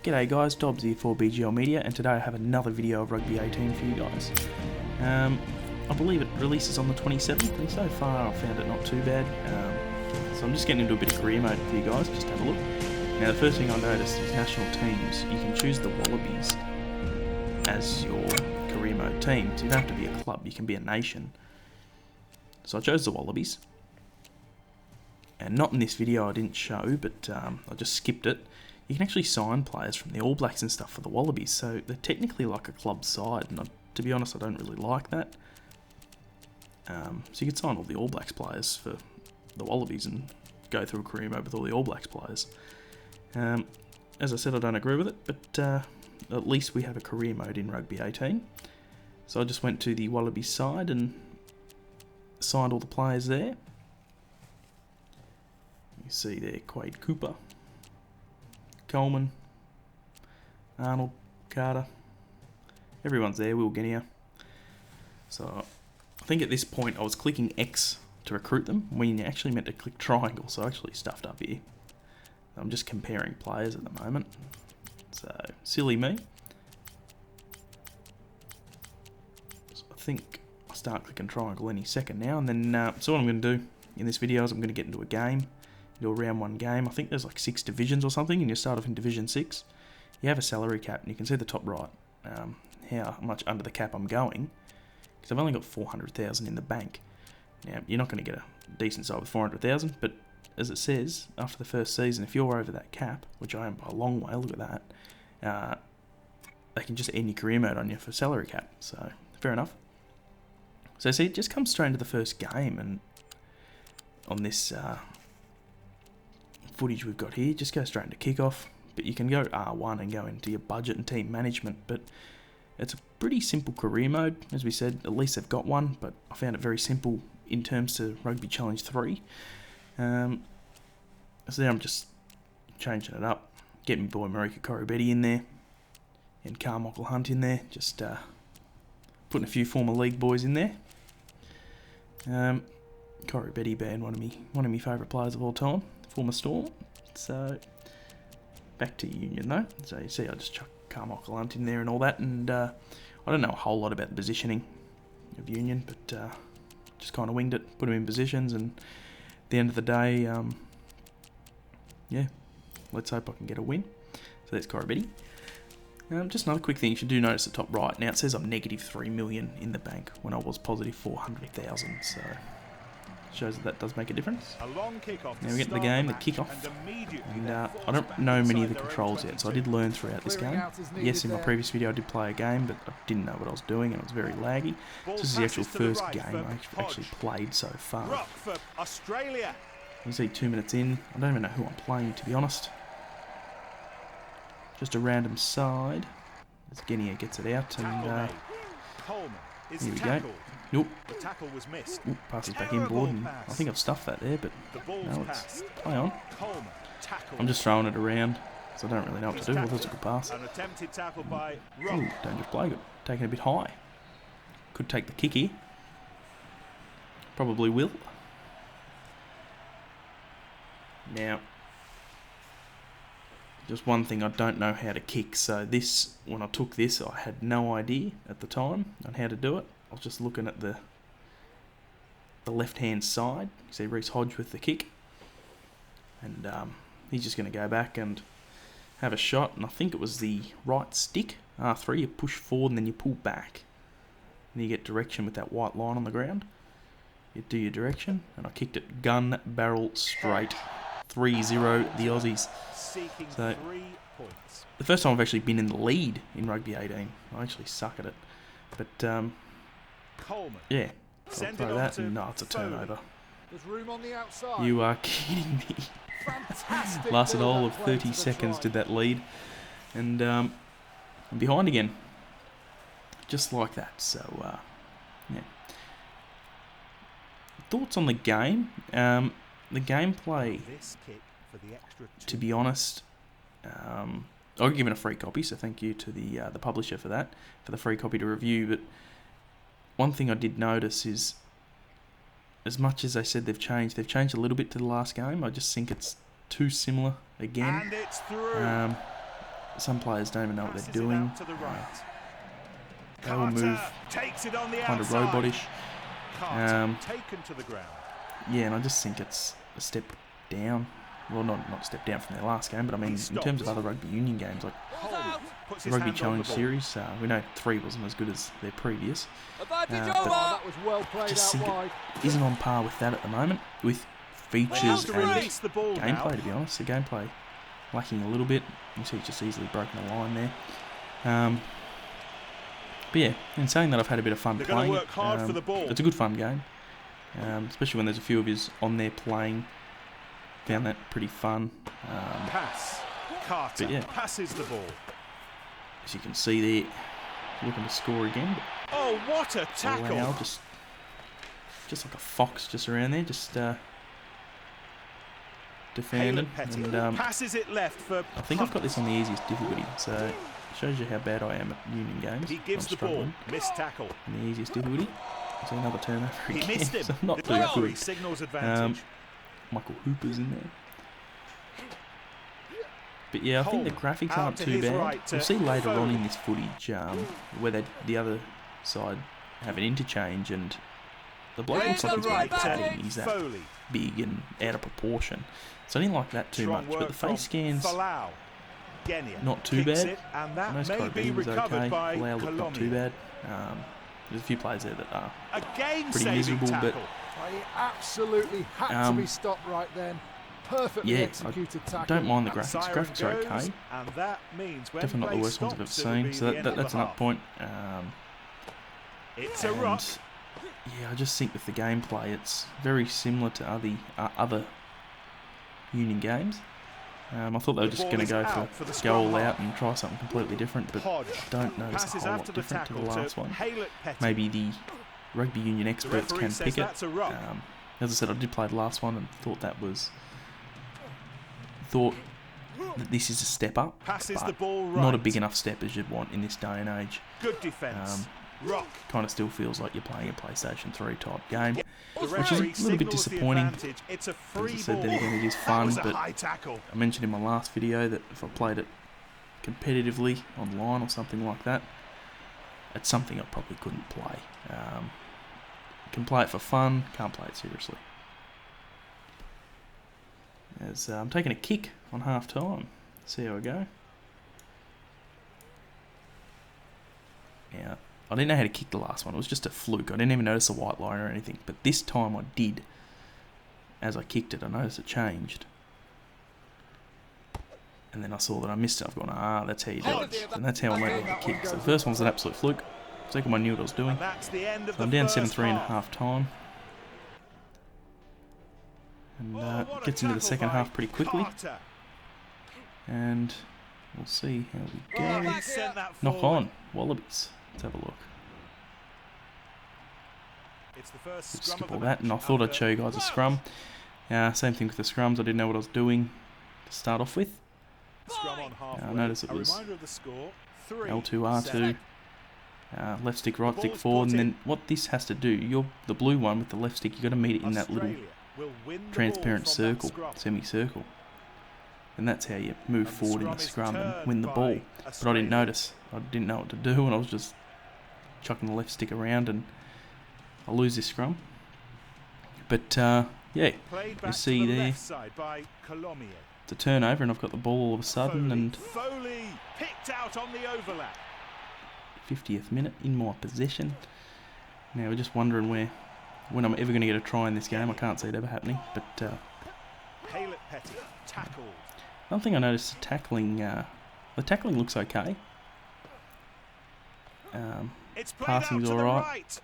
G'day guys, Dobbs here for BGL Media, and today I have another video of Rugby 18 for you guys. I believe it releases on the 27th, and so far I've found it not too bad. So I'm just getting into a bit of career mode for you guys, just have a look. Now the first thing I noticed is national teams. You can choose the Wallabies as your career mode team, so you don't have to be a club, you can be a nation. So I chose the Wallabies. And not in this video I didn't show, but I just skipped it. You can actually sign players from the All Blacks and stuff for the Wallabies, so they're technically like a club side, and to be honest I don't really like that. So you can sign all the All Blacks players for the Wallabies and go through a career mode with all the All Blacks players. As I said, I don't agree with it, but at least we have a career mode in Rugby 18. So I just went to the Wallabies side and signed all the players there. You see there, Quade Cooper, Coleman, Arnold, Carter, everyone's there, Will Guinea. So I think at this point I was clicking X to recruit them when you actually meant to click triangle, so I actually stuffed up here. I'm just comparing players at the moment, so silly me. So I think I'll start clicking triangle any second now, and then so what I'm going to do in this video is I'm going to get into a game. Do a round 1 game. I think there's like 6 divisions or something, and you start off in Division 6. You have a salary cap, and you can see the top right how much under the cap I'm going, because I've only got 400,000 in the bank. Now you're not going to get a decent side with 400,000, but as it says, after the first season, if you're over that cap, which I am by a long way, look at that, they can just end your career mode on you for salary cap. So fair enough. So see, it just comes straight into the first game, and on this footage we've got here, just go straight into kickoff, but you can go R1 and go into your budget and team management, but it's a pretty simple career mode. As we said, at least they've got one, but I found it very simple in terms to Rugby Challenge 3. So there I'm just changing it up, getting my boy Marika Koroibete in there, and Carmichael Hunt in there, just putting a few former league boys in there. Koroibete being one of my favourite players of all time, former Storm. So back to Union though. So you see I just chuck Carmichael Hunt in there and all that, and I don't know a whole lot about the positioning of Union, but just kind of winged it, put him in positions, and at the end of the day, yeah, let's hope I can get a win. So that's Koroibete. Just another quick thing, you should do notice the top right. Now it says I'm negative 3 million in the bank when I was positive 400,000, so shows that does make a difference. Now we get to the game, the kickoff, and I don't know many of the controls yet, so I did learn throughout this game. Yes, in my previous video I did play a game, but I didn't know what I was doing, and it was very laggy. So this is the actual first game I actually played so far. You see 2 minutes in, I don't even know who I'm playing, to be honest. Just a random side, as Guinea gets it out, and here we go. Nope. The tackle was missed. Ooh, passes back inboard, and I think I've stuffed that there, but no, it's play on. I'm just throwing it around, so I don't really know what to do. Well, that's a good pass. Ooh, dangerous play, but taken a bit high. Could take the kick here. Probably will. Now, just one thing, I don't know how to kick, so this, when I took this, I had no idea at the time on how to do it. I was just looking at the left-hand side. You see Reece Hodge with the kick. And he's just going to go back and have a shot. And I think it was the right stick, R3. You push forward and then you pull back. And you get direction with that white line on the ground. You do your direction. And I kicked it gun, barrel, straight. 3-0 the Aussies. So, the first time I've actually been in the lead in Rugby 18. I actually suck at it. But, yeah, I'll throw that, and no, it's a turnover. You are kidding me. Lasted all of 30 seconds, did that lead, and I'm behind again. Just like that, so, yeah. Thoughts on the game? The gameplay, to be honest, I'll give it a free copy, so thank you to the publisher for that, for the free copy to review, but one thing I did notice is, as much as they said they've changed a little bit to the last game. I just think it's too similar again. some players don't even know what they're doing. They will move kind of robotish. Yeah, and I just think it's a step down. Well, not a step down from their last game, but I mean, in terms of other rugby union games, like the Rugby Challenge Series, we know 3 wasn't as good as their previous. But I just think it isn't on par with that at the moment, with features and gameplay, to be honest. The gameplay lacking a little bit. You see it's just easily broken a line there. But yeah, in saying that, I've had a bit of fun playing it. It's a good fun game, especially when there's a few of us on there playing. Found that pretty fun. But yeah, passes the ball. As you can see there, looking to score again. Oh, what a tackle! Wow, just like a fox, just around there, just defending. And passes it left for. I think I've got this on the easiest difficulty, so it shows you how bad I am at union games. He gives the ball, missed tackle. On the easiest difficulty. So another turnover again. He missed him. So not too good. Signals advantage. Michael Hooper's in there. But yeah, I think the graphics aren't too bad. We'll see later on in this footage where the other side have an interchange, and the bloke looks like he's really padding. He's that big and out of proportion. So I didn't like that too much. But the face scans, not too bad. Most Corobedi was okay. Falau looked not too bad. There's a few players there that are pretty miserable, but he absolutely had to be stopped right then. Perfectly executed tackle. I don't mind the graphics. Graphics are okay. And that means when definitely not the worst ones I've ever seen. So that's an up point. It's a rock. Yeah, I just think with the gameplay, it's very similar to other union games. I thought they were just going to go all out and try something completely different, but I don't notice a whole lot different to the last one. Maybe the rugby union experts can pick it. As I said, I did play the last one and thought that this is a step up, but not a big enough step as you'd want in this day and age. Good defense. Kind of still feels like you're playing a PlayStation 3 type game, which is a little bit disappointing. As I said, then again, it is fun, but I mentioned in my last video that if I played it competitively online or something like that, it's something I probably couldn't play. Can play it for fun, can't play it seriously. As I'm taking a kick on half time. See how I go. Yeah, I didn't know how to kick the last one. It was just a fluke. I didn't even notice a white line or anything. But this time I did. As I kicked it, I noticed it changed. And then I saw that I missed it. I've gone, that's how you do it. And that's how I learned how to kick. So the first one was an absolute fluke. The second one I knew what I was doing. So I'm down 7-3 at half time. And it gets into the second half pretty quickly. And we'll see how we go. Knock on, Wallabies. Let's have a look. We'll skip all that, and I thought I'd show you guys a scrum. Same thing with the scrums. I didn't know what I was doing to start off with. I noticed it was L2, R2, left stick, right stick, forward, and then what this has to do, the blue one with the left stick, you've got to meet it in that little transparent circle, semicircle. And that's how you move forward in the scrum and win the ball. But I didn't notice. I didn't know what to do, and I was just chucking the left stick around, and I lose this scrum. But yeah, you see there, it's a turnover, and I've got the ball all of a sudden, and 50th minute in my possession. Now we're just wondering when I'm ever going to get a try in this game. I can't see it ever happening, but one thing I noticed, the tackling looks okay. Passing's alright.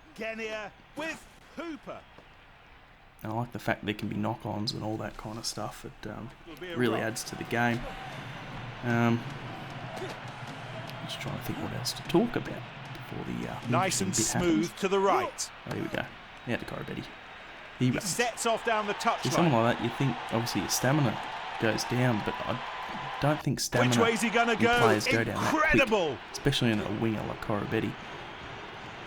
And I like the fact there can be knock-ons and all that kind of stuff. It really adds to the game. Just trying to think what else to talk about before the nice and smooth happens. To the right. Oh, here we go. Out to Corobedi. He sets off down the touchline. Something like that, you think obviously your stamina goes down, but I don't think stamina. Which way's he gonna go? Players go down that quick, especially in a winger like Corobedi.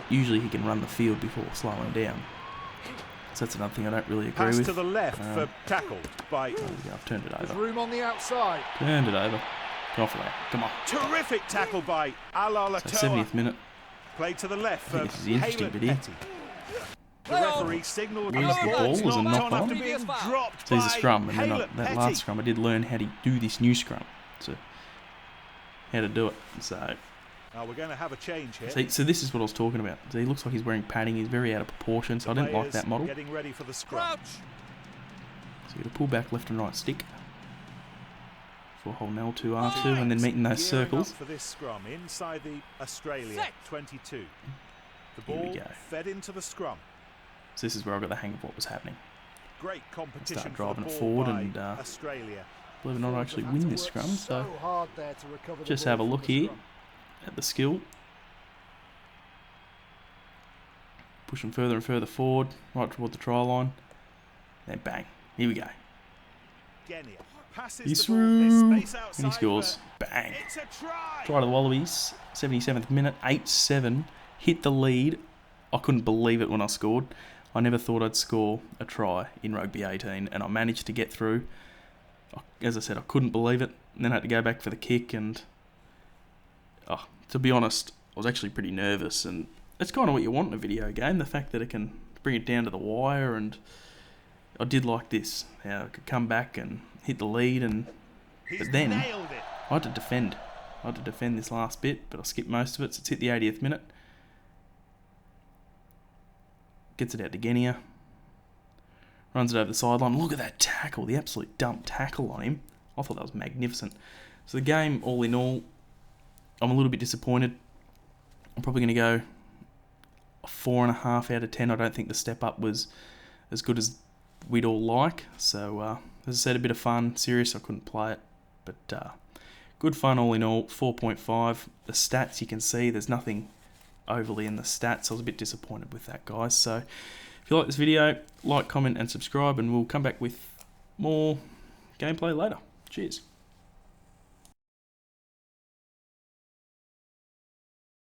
Usually he can run the field before slowing down. So that's another thing I don't really agree with. Pass to the left for tackled by. There we go. I've turned it over. There's room on the outside. Turned it over. Go for that. Come on. Terrific tackle by Alaa So 70th minute. Played to the left I think for this is the interesting bit here. Petty. The referee signalled Where's the ball? Was it knocked on? being dropped So here's a by scrum, and then Haylett that Petty. last scrum I did learn how to do this new scrum. So how to do it. So Now we're going to have a change here. see, so this is what I was talking about. So he looks like he's wearing padding. He's very out of proportion. So I didn't like that model. Getting ready for the scrum. So you're going to pull back left and right stick for holding L2, R2, and then meeting those Gearing circles. up for this scrum inside the Australia 22. The Here we ball go. fed into the scrum. So this is where I got the hang of what was happening. Great competition Start for driving the it ball forward by and Australia. believe it or not, I actually win this scrum. So hard there to recover the just ball have a from look the here scrum. at the skill. Pushing further and further forward, right toward the try line. Then bang. Here we go. Genia passes He's the ball. There's through. space outside, And he scores. but Bang. It's a try. Try to the Wallabies. 77th minute. 8-7. Hit the lead. I couldn't believe it when I scored. I never thought I'd score a try in Rugby 18, and I managed to get through. As I said, I couldn't believe it. And then I had to go back for the kick, and to be honest, I was actually pretty nervous. And it's kind of what you want in a video game, the fact that it can bring it down to the wire, and I did like this. How I could come back and hit the lead, but then Nailed it. I had to defend. I had to defend this last bit, but I skipped most of it, so it's hit the 80th minute. Gets it out to Genia. Runs it over the sideline. Look at that tackle, the absolute dump tackle on him. I thought that was magnificent. So the game, all in all, I'm a little bit disappointed. I'm probably going to go a 4.5 out of 10. I don't think the step up was as good as we'd all like. So, as I said, a bit of fun. Serious, I couldn't play it. But good fun all in all, 4.5. The stats, you can see there's nothing overly in the stats. I was a bit disappointed with that, guys. So if you like this video, like, comment and subscribe, and we'll come back with more gameplay later. Cheers.